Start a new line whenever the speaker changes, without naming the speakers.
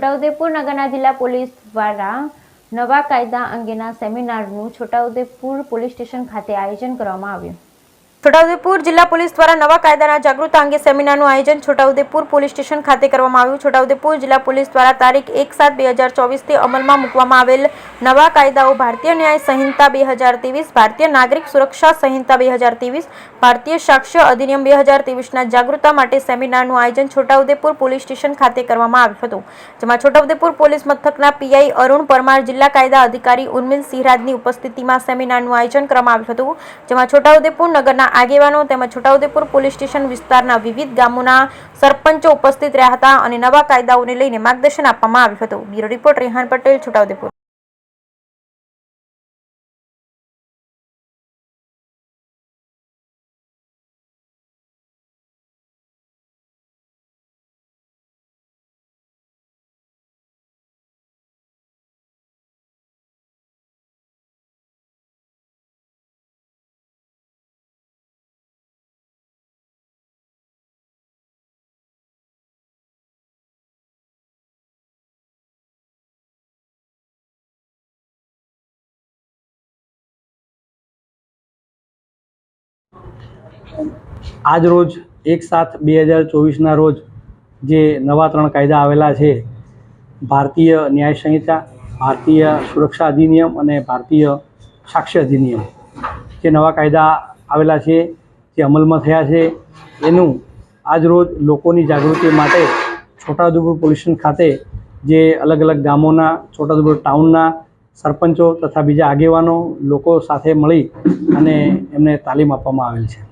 છોટાઉદેપુર નગરના જિલ્લા પોલીસ દ્વારા નવા કાયદા અંગેના સેમિનારનું છોટાઉદેપુર પોલીસ સ્ટેશન ખાતે આયોજન કરવામાં આવ્યું। છોટાઉદેપુર જિલ્લા પોલીસ દ્વારા નવા કાયદાના જાગૃતતા અંગે સેમિનારનું આયોજન છોટાઉદેપુર પોલીસ સ્ટેશન ખાતે કરવામાં આવ્યું। છોટાઉદેપુર જિલ્લા પોલીસ દ્વારા તારીખ 1/7/2024 થી અમલમાં મૂકવામાં આવેલ નવા કાયદાઓ ભારતીય ન્યાય સંહિતા 2023, ભારતીય નાગરિક સુરક્ષા સંહિતા 2023, ભારતીય સાક્ષ્ય અધિનિયમ 2023ના જાગૃતતા માટે સેમિનારનું આયોજન છોટાઉદેપુર પોલીસ સ્ટેશન ખાતે કરવામાં આવ્યું હતું, જેમાં છોટાઉદેપુર પોલીસ મથકના પીઆઈ અરુણ પરમાર, જિલ્લા કાયદા અધિકારી ઉર્મિલ સિંહરાજની ઉપસ્થિતિમાં સેમિનારનું આયોજન કરવામાં આવ્યું હતું, જેમાં છોટાઉદેપુર નગરના આગેવાનો તેમજ છોટાઉદેપુર પોલીસ સ્ટેશન વિસ્તારના વિવિધ ગામોના સરપંચો ઉપસ્થિત રહ્યા હતા અને નવા કાયદાઓને લઈને માર્ગદર્શન આપવામાં આવ્યું હતું। Bureau report Rehan Patel, Chhotaudepur.
આજ રોજ 1/7/2024ના રોજ જે નવા 3 કાયદા આવેલા છે, ભારતીય ન્યાય સંહિતા, ભારતીય સુરક્ષા અધિનિયમ અને ભારતીય સાક્ષ્ય અધિનિયમ, જે નવા કાયદા આવેલા છે, જે અમલમાં થયા છે, એનું આજ રોજ લોકોની જાગૃતિ માટે છોટાઉદેપુર પોલીસ સ્ટેશન ખાતે જે અલગ અલગ ગામોના, છોટાઉદેપુર ટાઉનના સરપંચો તથા બીજા આગેવાનો લોકો સાથે મળી અને એમને તાલીમ આપવામાં આવેલ છે।